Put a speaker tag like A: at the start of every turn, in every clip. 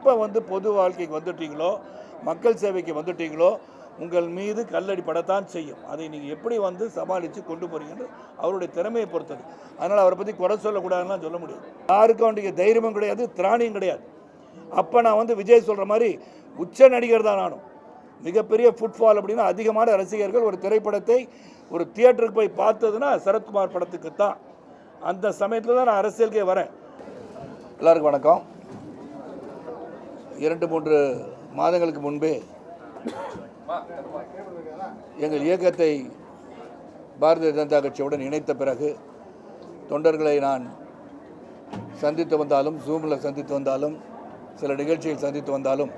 A: எப்போ வந்து பொது வாழ்க்கைக்கு வந்துட்டீங்களோ, மக்கள் சேவைக்கு வந்துட்டீங்களோ, உங்கள் மீது கல்லடி படத்தான் செய்யும். அதை நீங்கள் எப்படி வந்து சமாளித்து கொண்டு போகிறீங்கன்னு அவருடைய திறமையை பொறுத்தது. அதனால் அவரை பற்றி குறை சொல்லக்கூடாதுன்னு சொல்ல முடியாது. யாருக்கும் அவனுடைய தைரியமும் கிடையாது, திராணியும் கிடையாது. அப்போ நான் வந்து விஜய் சொல்கிற மாதிரி உச்ச நடிகர் தான் நானும். மிகப்பெரிய ஃபுட்பால் அப்படின்னா அதிகமான ரசிகர்கள் ஒரு திரைப்படத்தை ஒரு தியேட்டருக்கு போய் பார்த்ததுன்னா சரத்குமார் படத்துக்கு தான். அந்த சமயத்தில் தான் நான் அரசியலுக்கே வரேன். எல்லாருக்கும் வணக்கம். 2-3 மாதங்களுக்கு முன்பே எங்கள் இயக்கத்தை பாரதிய ஜனதா கட்சியுடன் இணைத்த பிறகு தொண்டர்களை நான் சந்தித்து வந்தாலும், ஜூமில் சந்தித்து வந்தாலும், சில நிகழ்ச்சியில் சந்தித்து வந்தாலும்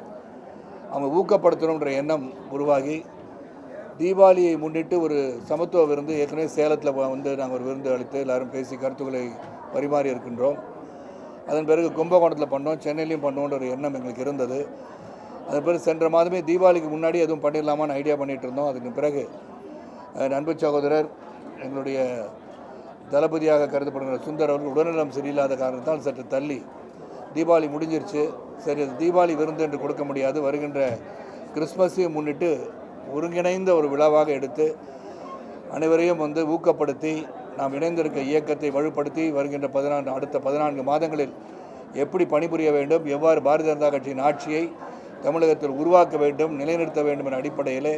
A: அவங்க ஊக்கப்படுத்தணுன்ற எண்ணம் உருவாகி தீபாவளியை முன்னிட்டு ஒரு சமத்துவ விருந்து ஏற்கனவே சேலத்தில் வந்து நாங்கள் ஒரு விருந்து அளித்து எல்லோரும் பேசி கருத்துக்களை பரிமாறி இருக்கின்றோம். அதன் பிறகு கும்பகோணத்தில் பண்ணோம், சென்னையிலையும் பண்ணோன்ற ஒரு எண்ணம் எங்களுக்கு இருந்தது. அதன் பிறகு சென்ற மாதமே தீபாவளிக்கு முன்னாடி எதுவும் பண்ணிடலாமான்னு ஐடியா பண்ணிகிட்டு இருந்தோம். அதுக்கு பிறகு அன்பு சகோதரர் எங்களுடைய தளபதியாக கருதப்படுகிற சுந்தர் அவர்கள் உடல்நலம் சரியில்லாத காரணத்தால் சற்று தள்ளி தீபாவளி முடிஞ்சிருச்சு. சரி, அது தீபாவளி விருந்து என்று கொடுக்க முடியாது, வருகின்ற கிறிஸ்மஸையும் முன்னிட்டு ஒருங்கிணைந்த ஒரு விழாவாக எடுத்து அனைவரையும் வந்து ஊக்கப்படுத்தி நாம் இணைந்திருக்க இயக்கத்தை வலுப்படுத்தி வருகின்ற அடுத்த 14 மாதங்களில் எப்படி பணிபுரிய வேண்டும், எவ்வாறு பாரதிய ஜனதா கட்சியின் ஆட்சியை தமிழகத்தில் உருவாக்க வேண்டும், நிலைநிறுத்த வேண்டும் என்ற அடிப்படையிலே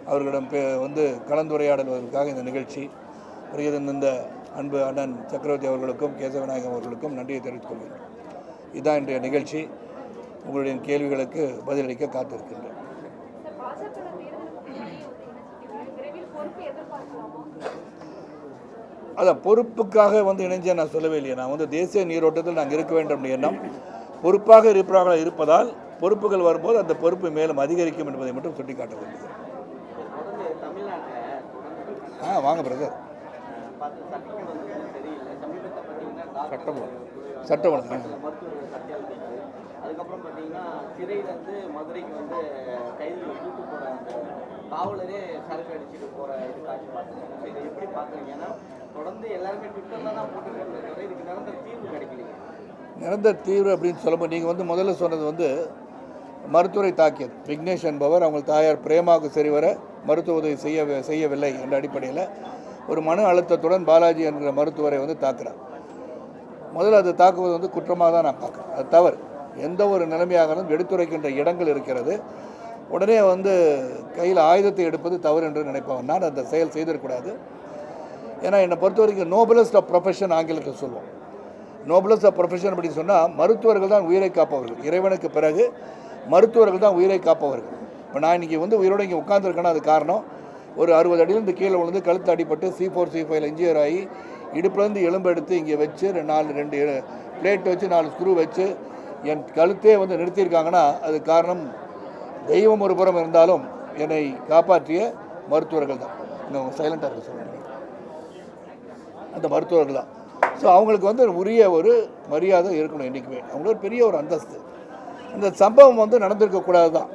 A: அவர்களிடம் வந்து கலந்துரையாடுவதற்காக இந்த நிகழ்ச்சி இந்த அன்பு அண்ணன் சக்கரவர்த்தி அவர்களுக்கும் கேசவநாயகம் அவர்களுக்கும் நன்றியை தெரிவித்துக் கொள்கிறேன். இதுதான் இன்றைய நிகழ்ச்சி. உங்களுடைய கேள்விகளுக்கு பதிலளிக்க காத்திருக்கின்றேன். அதான் பொறுப்புக்காக வந்து இணைஞ்ச நான் சொல்லவே இல்லையே. நான் வந்து தேசிய நீரோட்டத்தில் நாங்கள் இருக்க வேண்டும் எண்ணம் பொறுப்பாக இருப்பதால் பொறுப்புகள் வரும்போது அந்த பொறுப்பு மேலும் அதிகரிக்கும் என்பதை மட்டும் சுட்டிக்காட்ட வேண்டும். வாங்க பிரதர். சட்டம்
B: அதுக்கப்புறம் பார்த்தீங்கன்னா சிறையிலேருந்து மதுரைக்கு வந்து கைதிகளை கூட்டு போகிற அந்த காவலரே சரக்கு அடிச்சுட்டு போகிற இது காட்சி பார்த்துருக்கோம். இதை எப்படி பார்க்குறீங்க? ஏன்னா தொடர்ந்து எல்லாருமே ட்விட்டரில் தான் போட்டுருக்காங்க, இதுக்கு நிரந்தர தீர்வு கிடைக்கலைங்க.
A: நிரந்தர தீர்வு அப்படின்னு சொல்லும்போது நீங்கள் வந்து முதல்ல சொன்னது வந்து மருத்துவரை தாக்கியது. விக்னேஷ் என்பவர் அவங்க தாயார் பிரேமாவுக்கு சரிவர மருத்துவ உதவி செய்யவில்லை என்ற அடிப்படையில் ஒரு மன அழுத்தத்துடன் பாலாஜி என்கிற மருத்துவரை வந்து தாக்குறார். முதல்ல அது தாக்குவது வந்து குற்றமாக தான் நான் பார்க்குறேன். அது தவறு. எந்த ஒரு நிலைமையாகவும் எடுத்துரைக்கின்ற இடங்கள் இருக்கிறது. உடனே வந்து கையில் ஆயுதத்தை எடுப்பது தவறு என்று நினைப்பவன் நான். அந்த செயல் செய்திடக்கூடாது. ஏன்னா என்னை பொறுத்த வரைக்கும் நோபலஸ்ட் ஆஃப் ப்ரொஃபஷன் ஆங்கிலத்தில் சொல்லுவோம். நோபலஸ்ட் ஆஃப் ப்ரொஃபஷன் அப்படின்னு சொன்னால் மருத்துவர்கள் தான் உயிரை காப்பவர்கள். இறைவனுக்கு பிறகு மருத்துவர்கள் தான் உயிரை காப்பவர்கள். இப்போ நான் இன்றைக்கி வந்து உயிரோடு இங்கே உட்காந்துருக்கேன்னா அது காரணம் ஒரு 60 அடியிலேருந்து கீழே விழுந்து கழுத்து அடிப்பட்டு C4 C5 இன்ஜியர் ஆகி இடுப்புலேருந்து எலும்பு எடுத்து இங்கே வச்சு 2 பிளேட் வச்சு 4 ஸ்க்ரூ வச்சு என் கழுத்தே வந்து நிறுத்தியிருக்காங்கன்னா அது காரணம் தெய்வம் ஒரு புறம் இருந்தாலும் என்னை காப்பாற்றிய மருத்துவர்கள் தான். இன்னும் சைலண்டாக இருக்க சொல்லுங்கள். அந்த மருத்துவர்கள் தான். ஸோ அவங்களுக்கு வந்து உரிய ஒரு மரியாதை இருக்கணும். என்றைக்குமே அவங்களுக்கு பெரிய ஒரு அந்தஸ்து. இந்த சம்பவம் வந்து நடந்திருக்கக்கூடாது தான்.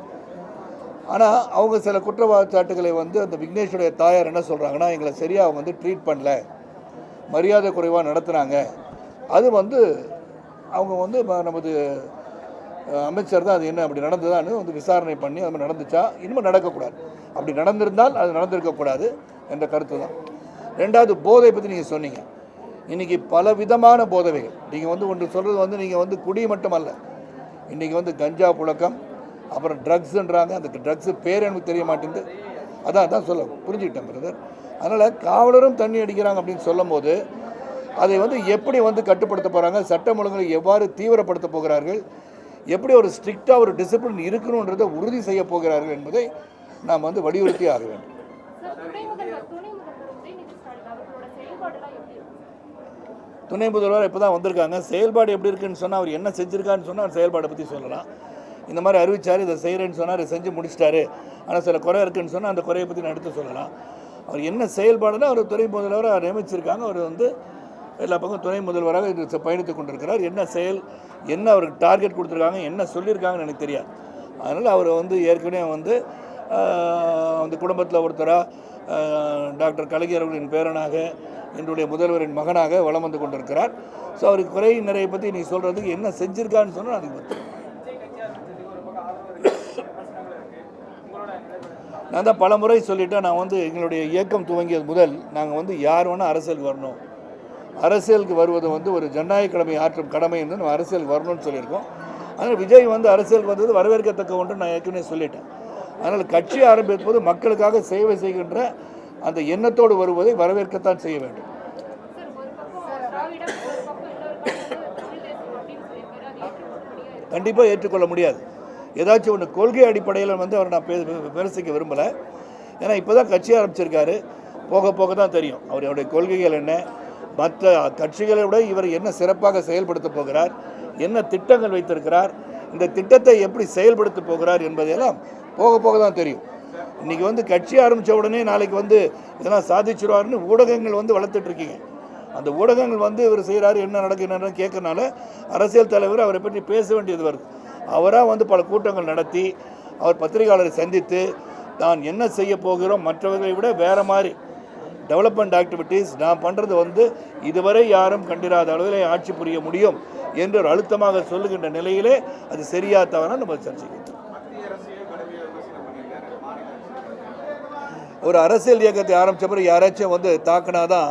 A: ஆனால் அவங்க சில குற்றச்சாட்டுகளை வந்து அந்த விக்னேஷுடைய தாயார் என்ன சொல்கிறாங்கன்னா, எங்களை சரியாக அவங்க வந்து ட்ரீட் பண்ணல, மரியாதை குறைவாக நடத்துனாங்க. அது வந்து அவங்க வந்து நமது அமைச்சர் தான் அது என்ன அப்படி நடந்ததான்னு வந்து விசாரணை பண்ணி அது மாதிரி நடந்துச்சா இனிமேல் நடக்கக்கூடாது, அப்படி நடந்திருந்தால் அது நடந்திருக்கக்கூடாது என்ற கருத்து தான். 2வது போதை பற்றி நீங்கள் சொன்னீங்க. இன்றைக்கி பல விதமான போதைகள். நீங்கள் வந்து ஒன்று சொல்கிறது வந்து நீங்கள் வந்து குடி மட்டும் அல்ல, இன்றைக்கி வந்து கஞ்சா புழக்கம், அப்புறம் ட்ரக்ஸுன்றாங்க. அந்த ட்ரக்ஸு பேர் எனக்கு தெரிய மாட்டேங்குது. அதான் சொல்ல புரிஞ்சுக்கிட்டேன் பிரதர். அதனால் காவலரும் தண்ணி அடிக்கிறாங்க அப்படின்னு சொல்லும் போது அதை வந்து எப்படி வந்து கட்டுப்படுத்த போகிறாங்க, சட்டம் ஒழுங்குகளை எவ்வாறு தீவிரப்படுத்த போகிறார்கள், எப்படி ஒரு ஸ்ட்ரிக்டாக ஒரு டிசிப்ளின் இருக்கணுன்றதை உறுதி செய்ய போகிறார்கள் என்பதை நாம் வந்து வலியுறுத்தி ஆக வேண்டும். துணை முதல்வர் இப்போ தான் வந்திருக்காங்க. செயல்பாடு எப்படி இருக்குன்னு சொன்னால் அவர் என்ன செஞ்சுருக்கான்னு சொன்னால் செயல்பாடை பற்றி சொல்லலாம். இந்த மாதிரி அறிவிச்சார், இதை செய்கிறேன்னு சொன்னார், இதை செஞ்சு முடிச்சிட்டாரு, ஆனால் சில குறை இருக்குன்னு சொன்னால் அந்த குறையை பற்றி நான் எடுத்து சொல்லலாம். அவர் என்ன செயல்பாடுன்னா அவர் துணை முதல்வராக நியமிச்சிருக்காங்க. அவர் வந்து எல்லா பக்கம் துணை முதல்வராக இது பயணித்து கொண்டிருக்கிறார். என்ன அவருக்கு டார்கெட் கொடுத்துருக்காங்க, என்ன சொல்லியிருக்காங்கன்னு எனக்கு தெரியாது. அதனால் அவர் வந்து ஏற்கனவே வந்து அந்த குடும்பத்தில் ஒருத்தராக டாக்டர் கலைஞர் அவர்களின் பேரனாக என்னுடைய முதல்வரின் மகனாக வலம் வந்து கொண்டிருக்கிறார். ஸோ அவருக்கு குறை நிறைய பற்றி நீ சொல்கிறதுக்கு என்ன செஞ்சுருக்கான்னு சொன்னால் அதுக்கு நான் தான் பல முறை சொல்லிட்டேன். நான் வந்து எங்களுடைய இயக்கம் துவங்கியது முதல் நாங்கள் வந்து யார் வேணால் அரசியலுக்கு வரணும், அரசியலுக்கு வருவது வந்து ஒரு ஜனநாயக கடமை ஆற்றும் கடமை என்று நம்ம அரசியலுக்கு வரணும்னு சொல்லியிருக்கோம். அதனால் விஜய் வந்து அரசியலுக்கு வந்தது வரவேற்கத்தக்க ஒன்று நான் ஏற்கனவே சொல்லிட்டேன். அதனால் கட்சி ஆரம்பிப்போது மக்களுக்காக சேவை செய்கின்ற அந்த எண்ணத்தோடு வருவதை வரவேற்கத்தான் செய்ய வேண்டும். கண்டிப்பாக ஏற்றுக்கொள்ள முடியாது. ஏதாச்சும் ஒன்று கொள்கை அடிப்படையில் வந்து அவர் நான் விமர்சிக்க விரும்பலை. ஏன்னா இப்போ தான் கட்சி ஆரம்பிச்சிருக்காரு, போக போக தான் தெரியும் அவருடைய கொள்கைகள் என்ன, மற்ற கட்சிகளை விட இவர் என்ன சிறப்பாக செயல்படுத்த போகிறார், என்ன திட்டங்கள் வைத்திருக்கிறார், இந்த திட்டத்தை எப்படி செயல்படுத்த போகிறார் என்பதையெல்லாம் போக போக தான் தெரியும். இன்றைக்கி வந்து கட்சி ஆரம்பித்த உடனே நாளைக்கு வந்து இதெல்லாம் சாதிச்சிருவாருன்னு ஊடகங்கள் வந்து வளர்த்துட்ருக்கீங்க. அந்த ஊடகங்கள் வந்து இவர் செய்கிறாரு என்ன நடக்குன்னு கேட்கறனால அரசியல் தலைவர் அவரை பற்றி பேச வேண்டியது வருது. அவராக வந்து பல கூட்டங்கள் நடத்தி அவர் பத்திரிகையாளரை சந்தித்து நான் என்ன செய்ய போகிறோம், மற்றவர்களை விட வேறு மாதிரி டெவலப்மெண்ட் ஆக்டிவிட்டீஸ் நான் பண்ணுறது வந்து இதுவரை யாரும் கண்டிராத அளவில் ஆட்சி புரிய முடியும் என்று ஒரு அழுத்தமாக சொல்லுகின்ற நிலையிலே அது சரியா தவறா நம்ம சர்ச்சைக்கிறோம். ஒரு அரசியல் இயக்கத்தை ஆரம்பித்த பிறகு யாராச்சும் வந்து தாக்கினாதான்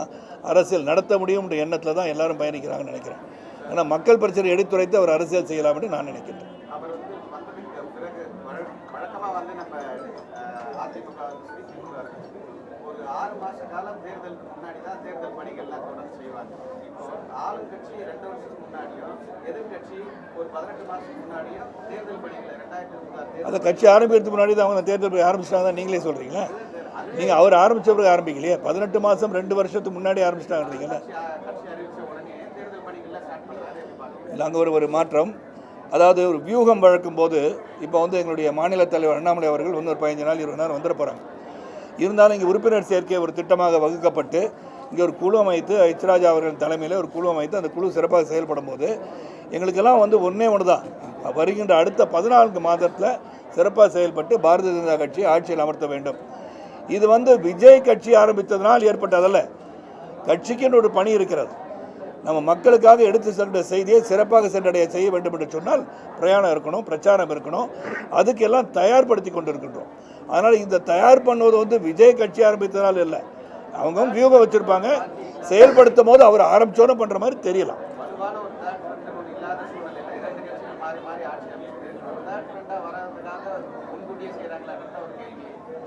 A: அரசியல் நடத்த முடியும்ன்ற எண்ணத்தில் தான் எல்லாரும் பயணிக்கிறாங்கன்னு நினைக்கிறேன். ஏன்னா மக்கள் பிரச்சனை எடுத்துரைத்து அவர் அரசியல் செய்யலாம் என்று நான் நினைக்கிறேன்.
B: ஒரு 6 மாச காலம் தேர்தலுக்கு முன்னாடி தான் தேர்தல் பணிகள்லாம் தொடர்ந்து செய்வாங்க. இப்போ ஆளுங்கட்சி 2 வருஷத்துக்கு முன்னாடியும் எதிர்கட்சி ஒரு 18 மாசத்துக்கு முன்னாடியும் தேர்தல் பணிகளை 2026
A: அந்த கட்சி ஆரம்பிக்கிறதுக்கு முன்னாடி தான் அவங்க தேர்தல் போய் ஆரம்பிச்சிட்டாங்க தான் நீங்களே சொல்கிறீங்களா? நீங்கள் அவர் ஆரம்பித்த பிறகு ஆரம்பிக்கலையே, 18 மாதம் 2 வருஷத்துக்கு முன்னாடி ஆரம்பிச்சிட்டாங்கன்றீங்களா?
B: கட்சி அறிவித்த உடனே தேர்தல் பணிகள்லாம் ஸ்டார்ட் பண்ணுறாரு.
A: நாங்கள் ஒரு மாற்றம், அதாவது ஒரு வியூகம் வழக்கும் போது இப்போ வந்து எங்களுடைய மாநில தலைவர் அண்ணாமலை அவர்கள் இன்னொரு 15 நாள் 20 நாள் வந்துட போகிறாங்க. இருந்தாலும் இங்கே உறுப்பினர் சேர்க்கை ஒரு திட்டமாக வகுக்கப்பட்டு இங்கே ஒரு குழு அமைத்து எச்ராஜா அவர்கள் தலைமையில் ஒரு குழு அமைத்து அந்த குழு சிறப்பாக செயல்படும் போது எங்களுக்கெல்லாம் வந்து ஒன்றே ஒன்று தான், வருகின்ற அடுத்த 14 மாதத்தில் சிறப்பாக செயல்பட்டு பாரதிய ஜனதா கட்சி ஆட்சியில் அமர்த்த வேண்டும். இது வந்து விஜய் கட்சி ஆரம்பித்ததனால் ஏற்பட்டதல்ல, கட்சிக்குன்னு ஒரு பணி இருக்கிறது. நம்ம மக்களுக்காக எடுத்து சென்ற செய்தியை சிறப்பாக சென்றடைய செய்ய வேண்டும் என்று சொன்னால் பிரயாணம் இருக்கணும், பிரச்சாரம் இருக்கணும், அதுக்கெல்லாம் தயார்படுத்தி கொண்டிருக்கின்றோம். அதனால் இந்த தயார் பண்ணுவது வந்து விஜய் கட்சி ஆரம்பித்ததால் இல்லை, அவங்க வியூகம் வச்சுருப்பாங்க, செயல்படுத்தும் போது அவர் ஆரம்பித்தோன்னு பண்ணுற மாதிரி தெரியலாம்.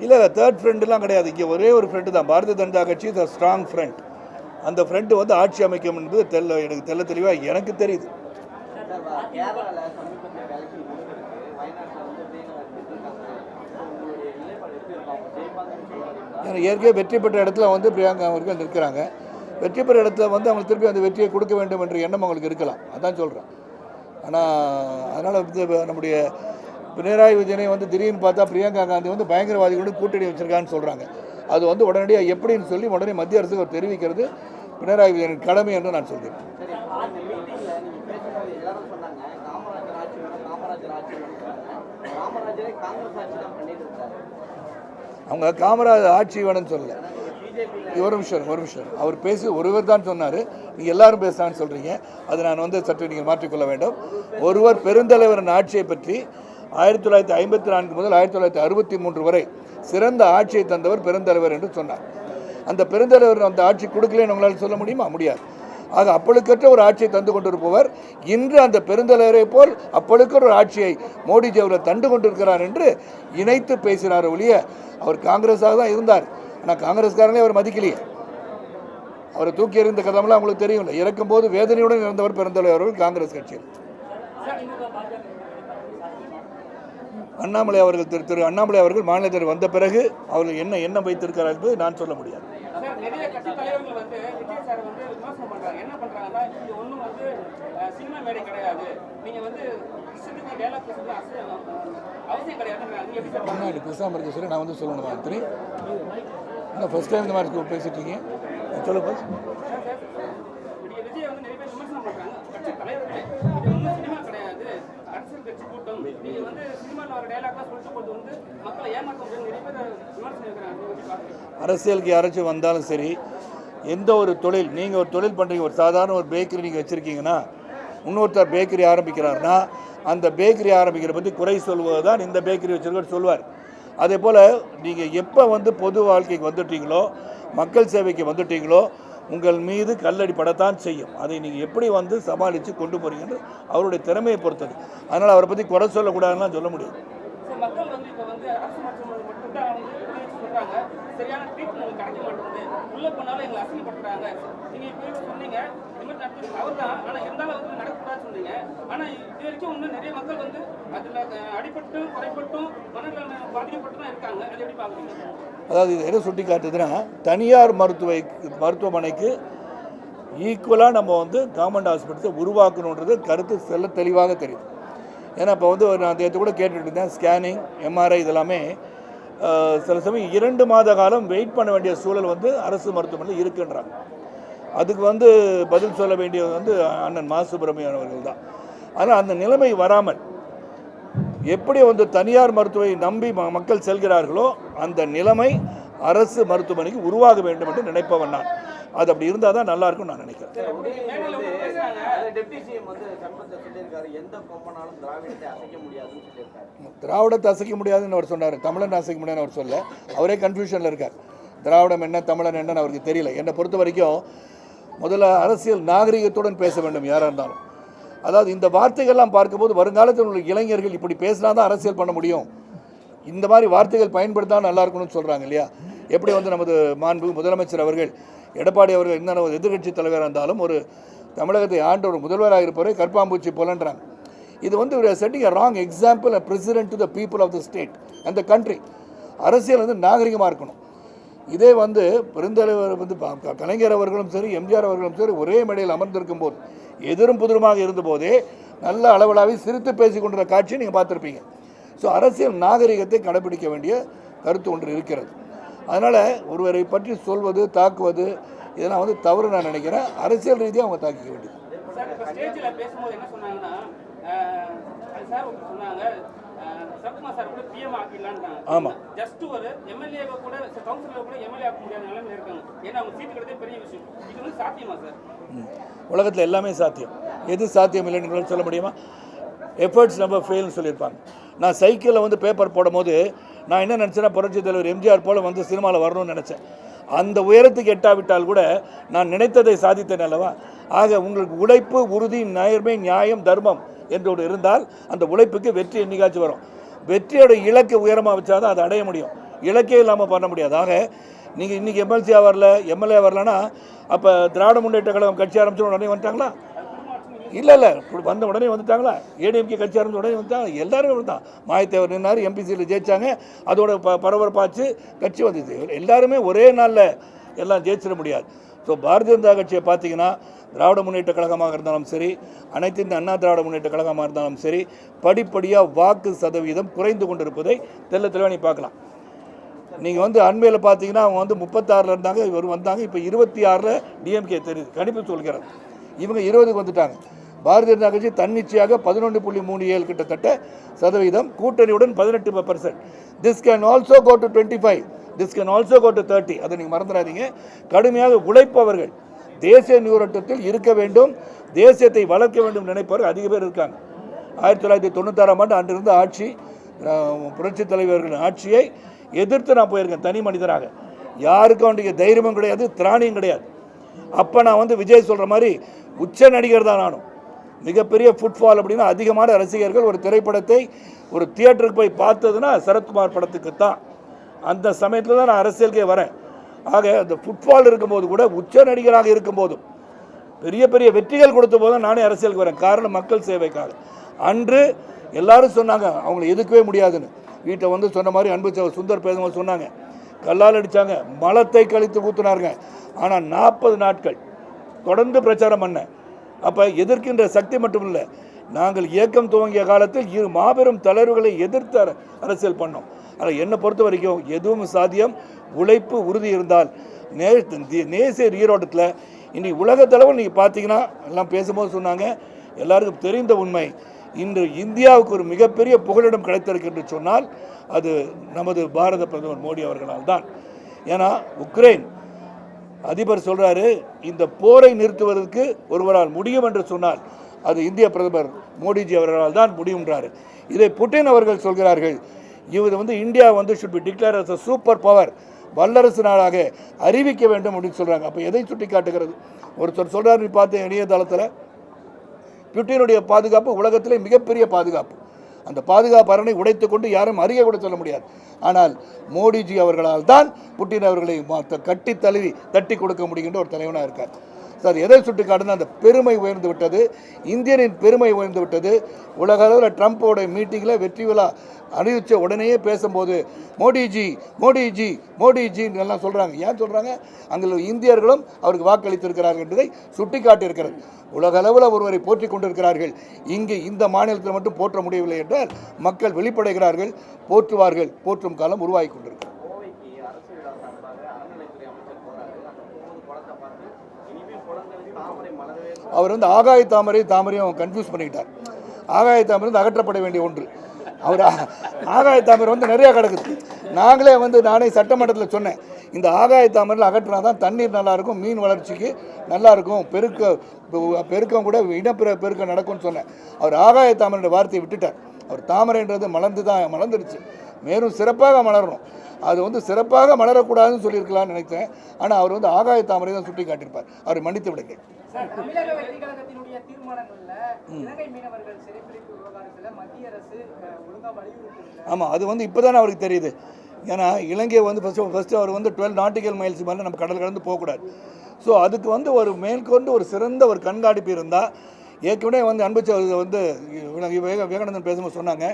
A: இல்லை தேர்ட் ஃப்ரெண்டுலாம் கிடையாது. இங்கே ஒரே ஒரு ஃப்ரெண்டு தான், பாரதிய ஜனதா கட்சி இஸ் அ ஸ்ட்ராங் ஃப்ரெண்ட். அந்த ஃப்ரெண்டு வந்து ஆட்சி அமைக்கும் என்பது எனக்கு தெளிவாக எனக்கு தெரியுது. ஏற்கனவே வெற்றி பெற்ற இடத்துல வந்து பிரியங்கா அவர்கள் நிற்கிறாங்க. வெற்றி பெற்ற இடத்துல வந்து அவங்க திருப்பி அந்த வெற்றியை கொடுக்க வேண்டும் என்ற எண்ணம் அவங்களுக்கு இருக்கலாம், அதான் சொல்கிறேன். ஆனால் அதனால் வந்து நம்முடைய பினராயி விஜயனை வந்து திடீர்னு பார்த்தா பிரியங்கா காந்தி வந்து பயங்கரவாதிகளோடு கூட்டணி வச்சிருக்கான்னு சொல்கிறாங்க. அது வந்து உடனடியாக எப்படின்னு சொல்லி உடனே மத்திய அரசுக்கு அவர் தெரிவிக்கிறது பினராயி விஜயனின் கடமை என்று நான் சொல்கிறேன். அவங்க காமராஜர் ஆட்சி வேணும்னு சொல்லலை. ஒரு நிமிஷம் அவர் பேசி ஒருவர் தான் சொன்னார், நீங்கள் எல்லாரும் பேசலான்னு சொல்கிறீங்க. அது நான் வந்து சற்று நீங்கள் மாற்றிக்கொள்ள வேண்டும். ஒருவர் பெருந்தலைவரின் ஆட்சியை பற்றி 1954 முதல் 1963 வரை சிறந்த ஆட்சியை தந்தவர் பெருந்தலைவர் என்று சொன்னார். அந்த பெருந்தலைவர் அந்த ஆட்சி கொடுக்கலன்னு உங்களால் சொல்ல முடியுமா? முடியாது. ஆக அப்பழுக்கற்ற ஒரு ஆட்சியை தந்து கொண்டிருப்பவர் இன்று அந்த பெருந்தலைவரை போல் அப்பழுக்கற்ற ஒரு ஆட்சியை மோடிஜி அவரை தண்டு கொண்டிருக்கிறார் என்று இணைத்து பேசினார் ஒழிய அவர் காங்கிரஸாக தான் இருந்தார். ஆனால் காங்கிரஸ்காரனே அவர் மதிக்கலையே, அவரை தூக்கி எறிந்த கதமெல்லாம் அவங்களுக்கு தெரியும். இறக்கும் போது வேதனையுடன் இருந்தவர் பெருந்தலைவர் அவர்கள் காங்கிரஸ் கட்சியில். அண்ணாமலை அவர்கள் திரு அண்ணாமலை அவர்கள் மாநிலத்தில் வந்த பிறகு அவர்கள் என்ன எண்ணம் வைத்திருக்கிறார் என்பது நான் சொல்ல முடியாது. முன்னாடி பேசாமல் இருக்க சொல்லி நான் வந்து சொல்லணுமா அத்தனை இன்னும் ஃபர்ஸ்ட் டைம் இந்த மாதிரி பேசிட்டு இருக்கீங்க, சொல்ல பஸ். அரசியலுக்கு யாராச்சும் வந்தாலும் சரி, எந்த ஒரு தொழில், நீங்கள் ஒரு தொழில் பண்ணுறீங்க, ஒரு சாதாரண ஒரு பேக்கரி நீங்கள் வச்சுருக்கீங்கன்னா இன்னொருத்தர் பேக்கரி ஆரம்பிக்கிறாருன்னா அந்த பேக்கரி ஆரம்பிக்கிற பற்றி குறை சொல்வது தான் இந்த பேக்கரி வச்சிருக்க சொல்வார். அதே போல் நீங்கள் எப்போ வந்து பொது வாழ்க்கைக்கு வந்துட்டீங்களோ, மக்கள் சேவைக்கு வந்துட்டீங்களோ, உங்கள் மீது கல்லடி படத்தான் செய்யும். அதை நீங்கள் எப்படி வந்து சமாளித்து கொண்டு போகிறீங்கன்னு அவருடைய திறமையை பொறுத்தது. அதனால் அவரை பற்றி குறை சொல்லக்கூடாதுன்னு சொல்ல முடியாது.
C: மக்கள் வந்து இப்போ வந்து அரசு மருத்துவமனை மட்டும்தான் வந்து சொல்கிறாங்க, சரியான ட்ரீட்மெண்ட் கிடைக்க மாட்டேங்குது, உள்ளே போனாலும் எங்களை அசிங்கப்படுத்துறாங்க. நீங்கள் இப்போ சொன்னீங்க இந்த மாதிரி நடத்துறது அவர் தான், ஆனால் இருந்தாலும் வந்து நடக்கக்கூடாதுன்னு சொன்னீங்க. ஆனால் இது வரைக்கும் இன்னும் நிறைய மக்கள் வந்து அதில் அடிபட்டும் குறைப்பட்டும் மனநல பாதிக்கப்பட்டு தான் இருக்காங்க. அதை எப்படி பார்க்குறீங்க?
A: அதாவது இது எதை சுட்டி காட்டுதுன்னா, தனியார் மருத்துவமனைக்கு ஈக்குவலாக நம்ம வந்து கவர்மெண்ட் ஹாஸ்பிட்டல்ஸை உருவாக்கணுன்றது கருத்து செல்ல தெளிவாக தெரியுது. ஏன்னா இப்போ வந்து நான் நேற்று கூட கேட்டுட்டு இருந்தேன், ஸ்கேனிங் எம்ஆர்ஐ இதெல்லாமே சில சமயம் 2 மாத காலம் வெயிட் பண்ண வேண்டிய சூழல் வந்து அரசு மருத்துவமனையில் இருக்குன்றாங்க. அதுக்கு வந்து பதில் சொல்ல வேண்டியது வந்து அண்ணன் மா சுப்பிரமணியன் அவர்கள் தான். ஆனால் அந்த நிலைமை வராமல் எப்படி வந்து தனியார் மருத்துவரை நம்பி மக்கள் செல்கிறார்களோ அந்த நிலைமை அரசு மருத்துவமனைக்கு உருவாக வேண்டும் என்று நினைப்பவன் நான். அது அப்படி இருந்தால் தான் நல்லா இருக்கும்னு நான் நினைக்கிறேன். திராவிடத்தை அசைக்க முடியாதுன்னு அவர் சொன்னார், தமிழன் அசைக்க முடியாதுன்னு அவர் சொல்ல. அவரே கன்ஃபியூஷனில் இருக்கார். திராவிடம் என்ன தமிழன் என்னன்னு அவருக்கு தெரியல. என்னை பொறுத்த வரைக்கும் முதல்ல அரசியல் நாகரிகத்துடன் பேச வேண்டும் யாராக இருந்தாலும். அதாவது இந்த வார்த்தைகள்லாம் பார்க்கும்போது வருங்காலத்தில் உள்ள இளைஞர்கள் இப்படி பேசினா தான் அரசியல் பண்ண முடியும், இந்த மாதிரி வார்த்தைகள் பயன்படுத்தால் நல்லா இருக்கணும்னு சொல்கிறாங்க இல்லையா. எப்படி வந்து நமது மாண்பு முதலமைச்சர் அவர்கள் எடப்பாடி அவர்கள் என்ன எதிர்கட்சி தலைவராக இருந்தாலும் ஒரு தமிழகத்தை ஆண்ட ஒரு முதல்வராக இருப்பவரை கற்பாம்பூச்சி போலன்றாங்க. இது வந்து setting a wrong example a president to the people of the state and the country. அரசியல் வந்து நாகரிகமாக இருக்கணும். இதே வந்து பெருந்தலைவர் வந்து கலைஞர் அவர்களும் சரி, எம்ஜிஆர் அவர்களும் சரி ஒரே மேடையில் அமர்ந்திருக்கும் போது எதிரும் புதிருமாக இருந்தபோதே நல்ல அளவலாவி சிரித்து பேசி கொண்டிருந்த காட்சியை நீங்கள் பார்த்துருப்பீங்க. ஸோ அரசியல் நாகரிகத்தை கடைபிடிக்க வேண்டிய கருத்து ஒன்று இருக்கிறது. அதனால் ஒருவரை பற்றி சொல்வது தாக்குவது இதெல்லாம் வந்து தவறு நான் நினைக்கிறேன். அரசியல் ரீதியாக அவங்க தாக்கிக்க வேண்டியது.
C: ஸ்டேஜில் பேசும்போது என்ன சொன்னாங்கன்னா, சார் சொன்னாங்க சத்மா சார் கூட பிஎம் ஆக்கிடலான்னு.
A: ஆமாம்,
C: ஜஸ்ட் ஒரு எம்எல்ஏவை கூட கவுன்சிலரை கூட எம்எல்ஏ ஆக்க முடியாத நிலைமையில் இருக்காங்க. ஏன்னா அவங்க சீட்டு கிடைத்தே பெரிய விஷயம். இது வந்து சாத்தியமா சார்?
A: உலகத்தில் எல்லாமே சாத்தியம். எது சாத்தியம் இல்லைன்னு சொல்ல முடியுமா? எஃபர்ட்ஸ் நம்ம ஃபெயில்னு சொல்லியிருப்பாங்க. நான் சைக்கிளில் வந்து பேப்பர் போடும்போது நான் என்ன நினச்சேன்னா, புரட்சி தலைவர் எம்ஜிஆர் போல் வந்து சினிமாவில் வரணும்னு நினச்சேன். அந்த உயரத்துக்கு எட்டாவிட்டால் கூட நான் நினைத்ததை சாதித்தேன் அல்லவா. ஆக உங்களுக்கு உழைப்பு, உறுதி, நேர்மை, நியாயம், தர்மம் என்று இருந்தால் அந்த உழைப்புக்கு வெற்றி என்னைக்காச்சும் வரும். வெற்றியோட இலக்கு உயரமாக வச்சாதான் அதை அடைய முடியும். இலக்கே இல்லாமல் பண்ண முடியாது. ஆக நீங்கள் இன்றைக்கி எம்எல்சியாக வரல, எம்எல்ஏ வரலன்னா அப்போ திராவிட முன்னேற்ற கழகம் கட்சி ஆரம்பிச்ச உடனே வந்துட்டாங்களா? இல்லை, வந்த உடனே வந்துட்டாங்களா? ஏடிஎம்கே கட்சி ஆரம்பிச்ச உடனே வந்துட்டாங்க. எல்லாருமே தான். மாயத்தேவர் நின்னார், எம்பிசியில் ஜெயித்தாங்க, அதோட பரபரப்பாச்சு, கட்சி வந்துச்சு. எல்லாருமே ஒரே நாளில் எல்லாம் ஜெயிச்சிட முடியாது. ஸோ பாரதிய ஜனதா கட்சியை பார்த்தீங்கன்னா திராவிட முன்னேற்ற கழகமாக இருந்தாலும் சரி, அனைத்து இந்த அண்ணா திராவிட முன்னேற்ற கழகமாக இருந்தாலும் சரி, படிப்படியாக வாக்கு சதவீதம் குறைந்து கொண்டிருப்பதை தெளிவாக நீ பார்க்கலாம். நீங்கள் வந்து அண்மையில் பார்த்தீங்கன்னா அவங்க வந்து 36 இருந்தாங்க, இவர் வந்தாங்க, இப்போ 26 டிஎம்கே தெரியுது, கணிப்பு சொல்கிறார். இவங்க 20க்கு வந்துட்டாங்க. பாரதிய ஜனதா கட்சி தன்னிச்சையாக 11.37 கிட்டத்தட்ட சதவீதம், கூட்டணியுடன் 18%. This can also go to 25, this can also go to 30. அதை நீங்கள் மறந்துடாதீங்க. கடுமையாக உழைப்பவர்கள் தேசிய நீரோட்டத்தில் இருக்க வேண்டும், தேசியத்தை வளர்க்க வேண்டும் நினைப்பவர்கள் அதிக பேர் இருக்காங்க. 1996ஆம் ஆண்டு அன்றிருந்த ஆட்சி, புரட்சித் தலைவர்களின் ஆட்சியை எதிர்த்து நான் போயிருக்கேன் தனி மனிதராக. யாருக்கும் அவனுடைய தைரியமும் கிடையாது, திராணியும் கிடையாது. அப்போ நான் வந்து விஜய் சொல்கிற மாதிரி உச்ச நடிகர் தான் நானும். மிகப்பெரிய ஃபுட்பால் அப்படின்னா அதிகமான ரசிகர்கள் ஒரு திரைப்படத்தை ஒரு தியேட்டருக்கு போய் பார்த்ததுன்னா சரத்குமார் படத்துக்கு தான். அந்த சமயத்தில் தான் நான் அரசியலுக்கே வரேன். ஆக அந்த ஃபுட்பால் இருக்கும்போது கூட உச்ச நடிகராக இருக்கும்போதும் பெரிய பெரிய வெற்றிகள் கொடுத்த போதும் நானே அரசியலுக்கு வரேன். காரணம் மக்கள் சேவைக்காக. அன்று எல்லாரும் சொன்னாங்க அவங்கள எதுக்கவே முடியாதுன்னு. வீட்டை வந்து சொன்ன மாதிரி அன்பு சுந்தர் பேசும்போது சொன்னாங்க, கல்லால் அடித்தாங்க, மலத்தை கழித்து ஊற்றுனாருங்க. ஆனால் 40 நாட்கள் தொடர்ந்து பிரச்சாரம் பண்ணேன். அப்போ எதிர்க்கின்ற சக்தி மட்டும் இல்லை, நாங்கள் இயக்கம் துவங்கிய காலத்தில் மாபெரும் தளர்வுகளை எதிர்த்து அரசியல் பண்ணோம். ஆனால் என்னை பொறுத்த வரைக்கும் எதுவும் சாத்தியம், உழைப்பு, உறுதி இருந்தால். நேசிய ஈரோட்டத்தில் இன்றைக்கி உலகத்தளவில் நீங்கள் பார்த்தீங்கன்னா எல்லாம் பேசும்போது சொன்னாங்க, எல்லாருக்கும் தெரிந்த உண்மை, இன்று இந்தியாவுக்கு ஒரு மிகப்பெரிய புகலிடம் கிடைத்திருக்கு என்று சொன்னால் அது நமது பாரத பிரதமர் மோடி அவர்களால் தான். ஏன்னா உக்ரைன் அதிபர் சொல்கிறாரு, இந்த போரை நிறுத்துவதற்கு ஒருவரால் முடியும் என்று சொன்னால் அது இந்திய பிரதமர் மோடிஜி அவர்களால் தான் முடியுன்றார். இதை புட்டின் அவர்கள் சொல்கிறார்கள். இவர் வந்து இந்தியா வந்து should be declare as a super power, வல்லரசு நாடாக அறிவிக்க வேண்டும் அப்படின்னு சொல்கிறாங்க. அப்போ எதை சுட்டி காட்டுகிறது? ஒருத்தர் சொல்கிறார், நீ பார்த்து இணையதளத்தில் புட்டினுடைய பாதுகாப்பு உலகத்திலே மிகப்பெரிய பாதுகாப்பு. அந்த பாதுகாப்பு அரணை உடைத்து கொண்டு யாரும் அறிய கூட சொல்ல முடியாது. ஆனால் மோடிஜி அவர்களால் தான் புட்டின் அவர்களை கட்டி தழுவி தட்டி கொடுக்க முடிகின்ற ஒரு தலைவனாக இருக்கார். சார் எதை சுட்டி காட்டுனா அந்த பெருமை உயர்ந்து விட்டது, இந்தியனின் பெருமை உயர்ந்து விட்டது. உலக அளவில் ட்ரம்ப்போட மீட்டிங்கில் வெற்றி விழா அறிவித்த உடனேயே பேசும்போது மோடிஜி மோடிஜி மோடிஜின்னு எல்லாம் சொல்கிறாங்க. ஏன் சொல்கிறாங்க? அங்கே இந்தியர்களும் அவருக்கு வாக்களித்திருக்கிறார்கள் என்பதை சுட்டி காட்டியிருக்கிறது. உலக அளவில் ஒருவரை போற்றி கொண்டிருக்கிறார்கள். இங்கே இந்த மாநிலத்தில் மட்டும் போற்ற முடியவில்லை என்றால் மக்கள் வெளிப்படைகிறார்கள், போற்றுவார்கள். போற்றும் காலம் உருவாகி கொண்டிருக்கிறது. அவர் வந்து ஆகாய தாமரையும் கன்ஃபியூஸ் பண்ணிக்கிட்டார். ஆகாய தாமரை வந்து அகற்றப்பட வேண்டிய ஒன்று. அவர் ஆகாய தாமரை வந்து நிறையா கிடக்குது. நானே சட்டமன்றத்தில் சொன்னேன், இந்த ஆகாய தாமரையில் அகற்றினா தான் தண்ணீர் நல்லாயிருக்கும், மீன் வளர்ச்சிக்கு நல்லாயிருக்கும், பெருக்கம் கூட பெருக்கம் நடக்கும்னு சொன்னேன். அவர் ஆகாய தாமரையோட வார்த்தையை விட்டுட்டார். அவர் தாமரைன்றது மலர்ந்துருச்சு, மேலும் சிறப்பாக மலரணும். அது வந்து சிறப்பாக மலரக்கூடாதுன்னு சொல்லியிருக்கலாம்னு நினைத்தேன். ஆனால் அவர் வந்து ஆகாய தாமரை தான் சுட்டி காட்டியிருப்பார். அவரை மன்னித்து விடுங்க.
D: தமிழக வெற்றி கழகத்தினுடைய தீர்மானங்கள்ல இலங்கை மீனவர்கள் சிறைப்பிடிப்பு விவகாரத்தில் மத்திய அரசு ஒழுங்காக வலியுறுத்தி. ஆமாம், அது வந்து இப்போ தானே அவருக்கு தெரியுது. ஏன்னா இலங்கை வந்து ஃபஸ்ட்டு அவர் வந்து 12 நாட்டிக்கல் மைல்ஸ் மேலே நம்ம கடல் கடந்து போகக்கூடாது. ஸோ அதுக்கு வந்து ஒரு மேற்கொண்டு ஒரு சிறந்த ஒரு கண்காணிப்பு இருந்தால், ஏற்கனவே வந்து அன்புச்சவர் வந்து விவேகானந்தன் பேசும்போது சொன்னாங்க,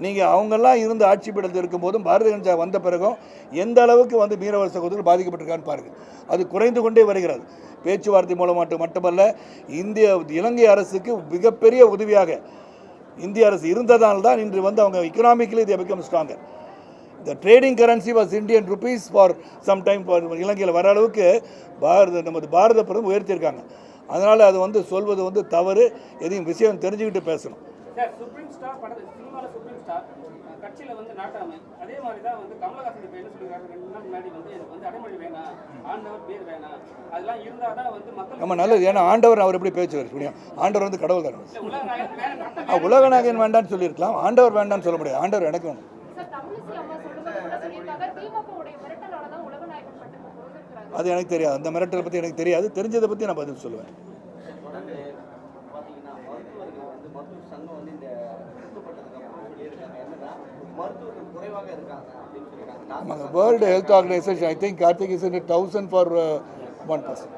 D: நீங்கள் அவங்கெல்லாம் இருந்து ஆட்சி பீடத்தில் இருக்கும்போதும் பாரதிய ஜனதா வந்த பிறகும் எந்த அளவுக்கு வந்து மீனவர் சகோதரர்கள் பாதிக்கப்பட்டிருக்கான்னு பாருங்கள். அது குறைந்து கொண்டே வருகிறது. பேச்சுவார்த்தை மூலமாட்டு மட்டுமல்ல, இலங்கை அரசுக்கு மிகப்பெரிய உதவியாக இந்திய அரசு இருந்ததால் தான் இன்று வந்து அவங்க economically they become stronger. The trading currency was Indian rupees for some time. இலங்கையில் வர அளவுக்கு நமது பாரத பிரதமர் உயர்த்தியிருக்காங்க. அதனால் அது வந்து சொல்வது வந்து தவறு. எதையும் விஷயம் தெரிஞ்சுக்கிட்டு பேசணும்.
C: சுப்ரீம் ஸ்டார் படத்தில் சினிமாவில் சுப்ரீம் ஸ்டார் கட்சியில் வந்து நாட்டாமை, அதே மாதிரி தான் வந்து கமலஹாசன் இப்போ என்ன சொல்லியிருக்காரு, 2 நாள் முன்னாடி வந்து எனக்கு வந்து அடைமொழி வேணாம், ஆண்டவர் பேர் வேணாம், அதெல்லாம் இருந்தால் தான் வந்து மக்கள்
A: நம்ம நல்லது. ஏன்னா ஆண்டவர் அவர் எப்படி பேசுவார் முடியும்? ஆண்டவர் வந்து கடவுள் தானே. உலகநாயகன் வேண்டான்னு சொல்லியிருக்கலாம், ஆண்டவர் வேண்டான்னு சொல்ல முடியாது. ஆண்டவர் எனக்கு வேணும். அது எனக்கு தெரியாது. அந்த மிரட்டலை பற்றி எனக்கு தெரியாது. தெரிஞ்சதை பற்றி நான் பதில் சொல்லுவேன். World health organisation I think Karthik is 1000 for 1 person.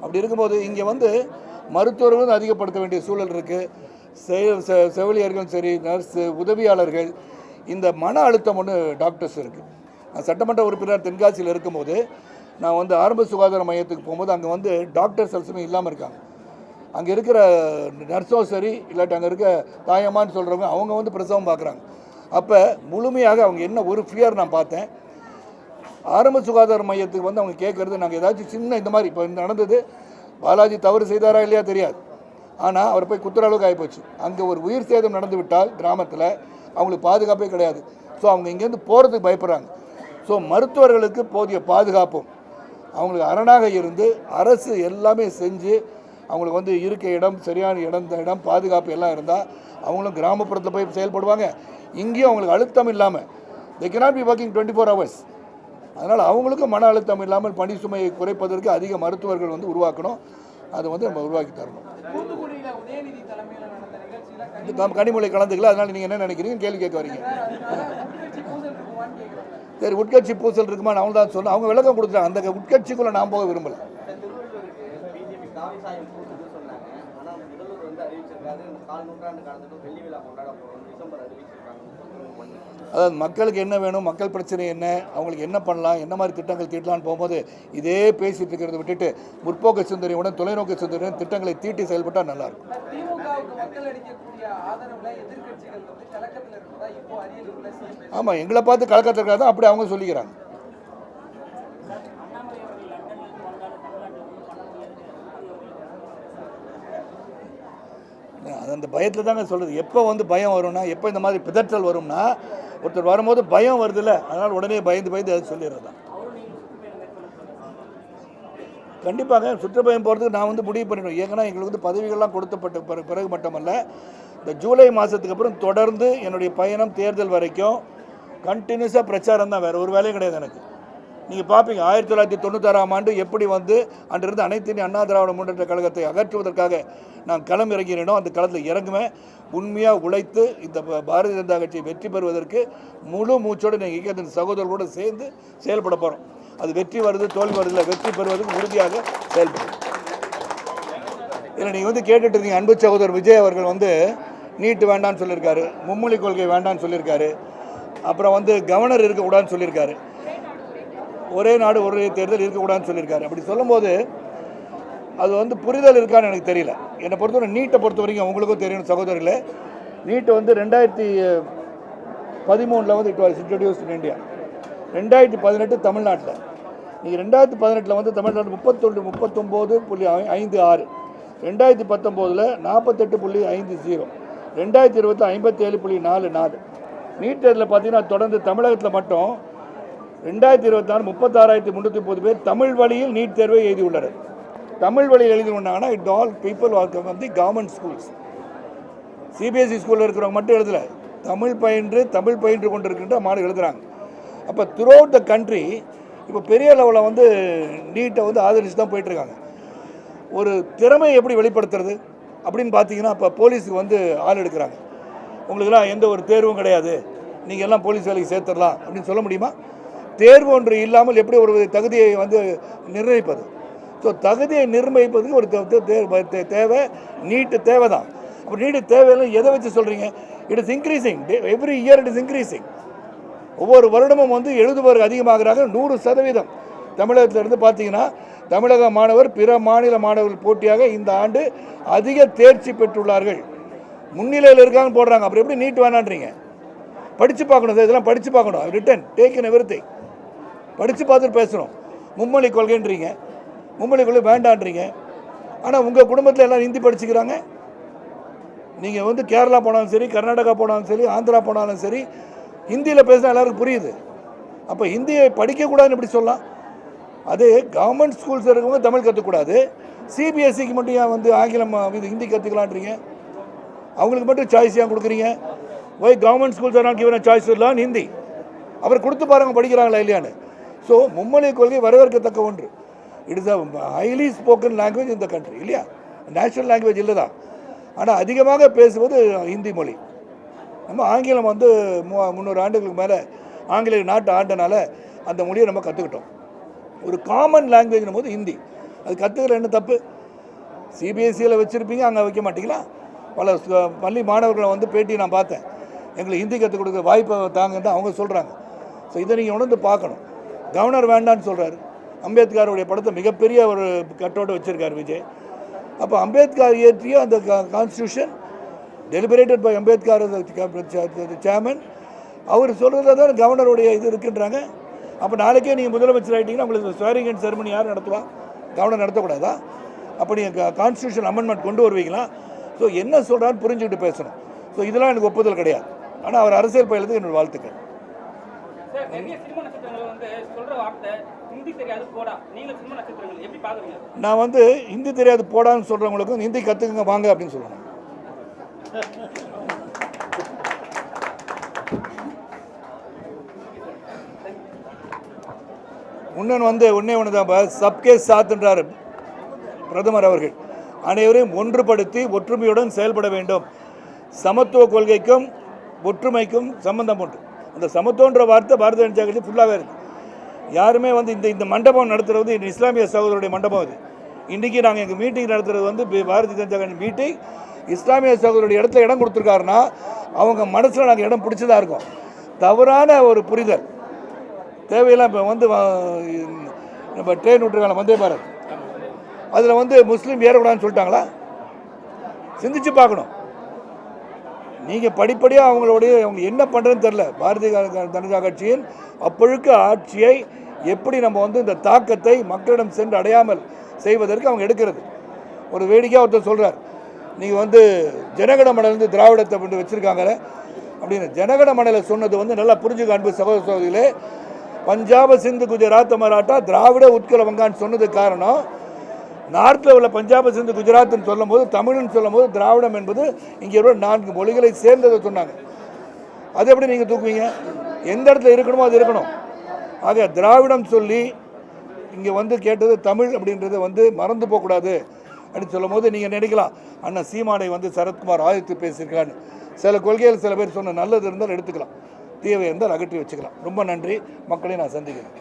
A: அப்படி இருக்கும்போது இங்கே வந்து மருத்துவர்களும் அதிகப்படுத்த வேண்டிய சூழல் இருக்குது. செவிலியர்களும் சரி, நர்ஸு, உதவியாளர்கள், இந்த மன அழுத்தம் ஒன்று டாக்டர்ஸ் இருக்குது. நான் சட்டமன்ற உறுப்பினர் தென்காசியில் இருக்கும்போது நான் வந்து ஆரம்ப சுகாதார மையத்துக்கு போகும்போது அங்கே வந்து டாக்டர்ஸ் எல்லாமே இல்லாமல் இருக்காங்க. அங்கே இருக்கிற நர்ஸும் சரி, இல்லாட்டி அங்கே இருக்க தாயம்மான்னு சொல்கிறவங்க அவங்க வந்து பிரசவம் பார்க்குறாங்க. அப்போ முழுமையாக அவங்க என்ன ஒரு ஃபியர் நான் பார்த்தேன். ஆரம்ப சுகாதார மையத்துக்கு வந்து அவங்க கேட்குறது, நாங்கள் ஏதாச்சும் சின்ன இந்த மாதிரி இப்போ நடந்தது, பாலாஜி தவறு செய்தாரா இல்லையா தெரியாது, ஆனால் அவர் போய் குத்துற அளவுக்கு ஆகிப்போச்சு. அங்கே ஒரு உயிர் சேதம் நடந்து விட்டால் கிராமத்தில் அவங்களுக்கு பாதுகாப்பே கிடையாது. ஸோ அவங்க இங்கேருந்து போகிறதுக்கு பயப்படுறாங்க. ஸோ மருத்துவர்களுக்கு போதிய பாதுகாப்பும் அவங்களுக்கு அரணாக இருந்து அரசு எல்லாமே செஞ்சு அவங்களுக்கு வந்து இருக்க இடம், சரியான இடம், பாதுகாப்பு எல்லாம் இருந்தால் அவங்களும் கிராமப்புறத்தில் போய் செயல்படுவாங்க. இங்கேயும் அவங்களுக்கு அழுத்தம் இல்லாமல் they cannot be working 24 hours. அதனால் அவங்களுக்கும் மன அழுத்தம் இல்லாமல் பணி சுமையை குறைப்பதற்கு அதிக மருத்துவர்கள் வந்து உருவாக்கணும். அதை வந்து நம்ம உருவாக்கி தரணும். கனிமொழி கலந்துக்கல, அதனால் நீங்கள் என்ன நினைக்கிறீங்க கேள்வி கேட்க வரீங்க. சரி, உட்கட்சி பூசல் இருக்குமா? அவங்க தான் சொன்ன, அவங்க விளக்கம் கொடுத்துட்டாங்க. அந்த உட்கட்சிக்குள்ளே நான் போக விரும்பலை. அதாவது மக்களுக்கு என்ன வேணும், மக்கள் பிரச்சனை என்ன, அவங்களுக்கு என்ன பண்ணலாம், என்ன மாதிரி திட்டங்கள் தீட்டலான்னு போகும்போது இதே பேசிட்டு இருக்கிறத விட்டுட்டு முற்போக்கு சிந்தனையுடன் தொலைநோக்கு சிந்தனையுடன் திட்டங்களை தீட்டி செயல்பட்டால் நல்லாயிருக்கும். ஆமாம், எங்களை பார்த்து கலக்கத்தில் இருக்காது அப்படி அவங்க சொல்லிக்கிறாங்க. அது அந்த பயத்தில் தாங்க சொல்கிறது. எப்போ வந்து பயம் வரும்னா, எப்போ இந்த மாதிரி பிதற்றல் வரும்னா, ஒருத்தர் வரும்போது பயம் வருதுல்ல, அதனால் உடனே பயந்து அது சொல்லிடுறது தான். கண்டிப்பாக சுற்றுப்பயணம் போகிறதுக்கு நான் வந்து முடிவு பண்ணிடுவேன். ஏன்னா எங்களுக்கு வந்து பதவிகள்லாம் கொடுத்தப்பட்ட பிறகு மட்டுமல்ல, இந்த ஜூலை மாதத்துக்கு அப்புறம் தொடர்ந்து என்னுடைய பயணம் தேர்தல் வரைக்கும் கண்டினியூஸாக பிரச்சாரம் தான், வேறு ஒரு வேலையும் கிடையாது எனக்கு. நீங்கள் பார்ப்பீங்க 1996ஆம் ஆண்டு எப்படி வந்து அன்றிருந்து அனைத்து இந்திய அண்ணா திராவிட முன்னேற்ற கழகத்தை அகற்றுவதற்காக நான் களம் இறங்கினோம். அந்த களத்தில் இறங்குவேன், உண்மையாக உழைத்து இந்த பாரதிய ஜனதா கட்சியை வெற்றி பெறுவதற்கு முழு மூச்சோடு நீங்கள் இயக்கத்தின் சகோதரர்களோடு சேர்ந்து செயல்பட போகிறோம். அது வெற்றி வருது தோல்வி வருதில்லை, வெற்றி பெறுவதற்கு உறுதியாக செயல்படும். இல்லை நீங்கள் வந்து கேட்டுட்டு இருக்கீங்க, அன்பு சகோதரர் விஜய் அவர்கள் வந்து நீட்டு வேண்டான்னு சொல்லியிருக்காரு, மும்மொழி கொள்கை வேண்டான்னு சொல்லியிருக்காரு, அப்புறம் வந்து கவர்னர் இருக்கக்கூடாதுன்னு சொல்லியிருக்காரு, ஒரே நாடு ஒரே தேர்தல் இருக்கக்கூடாதுன்னு சொல்லியிருக்காரு. அப்படி சொல்லும்போது அது வந்து புரிதல் இருக்கான்னு எனக்கு தெரியல. என்னை பொறுத்தவரை நீட்டை பொறுத்த வரைக்கும் உங்களுக்கும் தெரியும் சகோதரர்களே, நீட்டை வந்து 2013 வந்து it was introduced in India. 2018 தமிழ்நாட்டில், நீங்கள் 2018 வந்து தமிழ்நாட்டில் 39.56, 2019 48.50, 2020 57.44. நீட் தேர்தலில் பார்த்தீங்கன்னா தொடர்ந்து தமிழகத்தில் மட்டும் 2024 36,330 பேர் தமிழ் வழியில் நீட் தேர்வை எழுதியுள்ளனர். தமிழ் வழியில் எழுதினாங்கன்னா it all people are from the government schools. CBSE ஸ்கூலில் இருக்கிறவங்க மட்டும் எழுதலை, தமிழ் பயின்று கொண்டு இருக்கின்ற மாணவர்கள் எழுதுகிறாங்க. அப்போ த்ரூ அவுட் த கண்ட்ரி இப்போ பெரிய லெவலில் வந்து நீட்டை வந்து ஆதரித்து தான் போயிட்டுருக்காங்க. ஒரு திறமையை எப்படி வெளிப்படுத்துறது அப்படின்னு பார்த்தீங்கன்னா, இப்போ போலீஸுக்கு வந்து ஆள் எடுக்கிறாங்க. உங்களுக்கெல்லாம் எந்த ஒரு தேர்வும் கிடையாது, நீங்கள் எல்லாம் போலீஸ் வேலைக்கு சேர்த்துடலாம் அப்படின்னு சொல்ல முடியுமா? தேர்வு ஒன்று இல்லாமல் எப்படி ஒரு தகுதியை வந்து நிர்ணயிப்பது? ஸோ தகுதியை நிர்ணயிப்பதுக்கு ஒரு தேவை, நீட்டு தேவை தான். அப்போ நீட்டு தேவையில்லை எதை வச்சு சொல்கிறீங்க? It is increasing, every year it is increasing. ஒவ்வொரு வருடமும் வந்து எழுதுபவர்கள் அதிகமாகிறாங்க. 100% தமிழகத்திலிருந்து பார்த்தீங்கன்னா தமிழக மாணவர் பிற மாநில மாணவர்கள் போட்டியாக இந்த ஆண்டு அதிக தேர்ச்சி பெற்றுள்ளார்கள், முன்னிலையில் இருக்காங்கன்னு போடுறாங்க. அப்புறம் எப்படி நீட் வேணான்றீங்க? படித்து பார்க்கணும் சார், இதெல்லாம் படித்து பார்க்கணும். ரிட்டன் டேக்கன் எவ்ரிதிங் படித்து பார்த்துட்டு பேசுகிறோம். மும்மொழி கொள்கைன்றீங்க, மும்மொழி கொள்கை வேண்டான்றீங்க. ஆனால் உங்கள் குடும்பத்தில் எல்லாம் ஹிந்தி படிச்சுக்கிறாங்க. நீங்கள் வந்து கேரளா போனாலும் சரி, கர்நாடகா போனாலும் சரி, ஆந்திரா போனாலும் சரி, ஹிந்தியில் பேசினா எல்லாருக்கும் புரியுது. அப்போ ஹிந்தியை படிக்கக்கூடாதுன்னு எப்படி சொல்லலாம்? அது கவர்மெண்ட் ஸ்கூல்ஸ் இருக்கவங்க தமிழ் கற்றுக்கூடாது, சிபிஎஸ்சிக்கு மட்டும் ஏன் வந்து ஆங்கிலம் ஹிந்தி கற்றுக்கலான்றீங்க? அவங்களுக்கு மட்டும் சாய்ஸ் ஏன் கொடுக்குறீங்க? Why government schools are not given choice learn Hindi. அவர் கொடுத்து பாருங்க படிக்கிறாங்களா இல்லையான்னு. ஸோ மும்மொழி கொள்கை வரவேற்கத்தக்க ஒன்று. It is a highly spoken language இந்த கண்ட்ரி, இல்லையா? நேஷனல் லாங்குவேஜ் இல்லை தான், ஆனால் அதிகமாக பேசுவது ஹிந்தி மொழி. நம்ம ஆங்கிலம் வந்து 300 ஆண்டுகளுக்கு மேலே ஆங்கிலேய நாட்டு ஆண்டனால அந்த மொழியை நம்ம கற்றுக்கிட்டோம். ஒரு காமன் லாங்குவேஜ்னும் போது ஹிந்தி, அது கற்றுக்கிற என்ன தப்பு? சிபிஎஸ்சியில் வச்சுருப்பீங்க, அங்கே வைக்க மாட்டிங்களா? பல பள்ளி மாணவர்களை வந்து பேட்டி நான் பார்த்தேன், எங்களுக்கு ஹிந்தி கற்றுக் கொடுக்க வாய்ப்பை தாங்கன்னு தான் அவங்க சொல்கிறாங்க. ஸோ இதை நீங்கள் உணர்ந்து பார்க்கணும். கவர்னர் வேண்டான்னு சொல்கிறாரு. அம்பேத்கருடைய படத்தை மிகப்பெரிய ஒரு கட்டோடு வச்சுருக்கார் விஜய். அப்போ அம்பேத்கர் இயற்றிய அந்த constitution deliberated by Ambedkar chairman, அவர் சொல்கிறத தான் கவர்னருடைய இது இருக்குன்றாங்க. அப்போ நாளைக்கே நீங்கள் முதலமைச்சர் ஆகிட்டீங்கன்னா உங்களுக்கு ஸ்வேரிங் அண்ட் செரமனி யார் நடத்துவா? கவர்னர் நடத்தக்கூடாதா? அப்போ நீங்கள் கான்ஸ்டியூஷன் அமெண்ட்மெண்ட் கொண்டு வருவீங்களா? ஸோ என்ன சொல்கிறான்னு புரிஞ்சுக்கிட்டு பேசணும். ஸோ இதெல்லாம் எனக்கு ஒப்புதல் கிடையாது. ஆனால் அவர் அரசியல் பயிலுக்கு என்னோட வாழ்த்துக்கள். நான் வந்து ஹிந்தி தெரியாது போடான்னு சொல்கிறவங்களுக்கும் ஹிந்தி கற்றுக்குங்க வாங்க அப்படின்னு சொல்லணும். ஒன்னே ஒன்று தான், சப்கே சாத்ன்றார் பிரதமர் அவர்கள். அனைவரையும் ஒன்றுபடுத்தி ஒற்றுமையுடன் செயல்பட வேண்டும். சமத்துவ கொள்கைக்கும் ஒற்றுமைக்கும் சம்பந்தம் உண்டு. அந்த சமத்துவன்ற வார்த்தை பாரதிய ஜனதா கட்சி ஃபுல்லாகவே இருக்குது. யாருமே வந்து இந்த மண்டபம் நடத்துகிறது வந்து இஸ்லாமிய சகோதரருடைய மண்டபம். அது இன்றைக்கி நாங்கள் எங்கள் மீட்டிங் நடத்துகிறது வந்து பாரதிய ஜனதா கட்சி மீட்டிங். இஸ்லாமிய சகோதரருடைய இடத்துல இடம் கொடுத்துருக்காருன்னா அவங்க மனசில் நாங்கள் இடம் பிடிச்சதாக இருக்கும். தவறான ஒரு புரிதல் தேவையெல்லாம். இப்போ வந்து நம்ம ட்ரெயின் விட்டுருக்காங்க வந்தே பாரத், அதில் வந்து முஸ்லீம் ஏறக்கூடாதுன்னு சொல்லிட்டாங்களா? சிந்திச்சு பார்க்கணும். நீங்கள் படிப்படியாக அவங்க என்ன பண்ணுறதுன்னு தெரில. பாரதிய ஜனதா கட்சியின் அப்பொழுக்க ஆட்சியை எப்படி நம்ம வந்து இந்த தாக்கத்தை மக்களிடம் சென்று அடையாமல் செய்வதற்கு அவங்க எடுக்கிறது. ஒரு வேடிக்கையாக ஒருத்தர் சொல்கிறார், நீங்கள் வந்து ஜனகணமனலேருந்து திராவிடத்தை வந்து வச்சுருக்காங்களே அப்படின்னு. ஜனகணமனலை சொன்னது வந்து நல்லா புரிஞ்சுக்க அன்பு சகோதர சகோதரிகளே. பஞ்சாப சிந்து குஜராத் மராட்டா திராவிட உட்கல வங்கான்னு சொன்னதுக்கு காரணம் நார்த்தில் உள்ள பஞ்சாபை சேர்ந்து குஜராத்னு சொல்லும் போது தமிழ்னு சொல்லும் போது திராவிடம் என்பது இங்கே உள்ள 4 மொழிகளை சேர்ந்ததை சொன்னாங்க. அது எப்படி நீங்கள் தூக்குவீங்க? எந்த இடத்துல இருக்கணுமோ அது இருக்கணும். ஆக திராவிடம் சொல்லி இங்கே வந்து கேட்டது தமிழ் அப்படின்றத வந்து மறந்து போகக்கூடாது அப்படின்னு சொல்லும் போது நீங்கள் நினைக்கலாம் அண்ணா சீமானை வந்து சரத்குமார் ஆதித்து பேசியிருக்கான்னு. சில கொள்கைகள் சில பேர் சொன்ன நல்லது இருந்தால் எடுத்துக்கலாம், தீவை இருந்தால் அகற்றி வச்சுக்கலாம். ரொம்ப நன்றி. மக்களை நான் சந்திக்கிறேன்.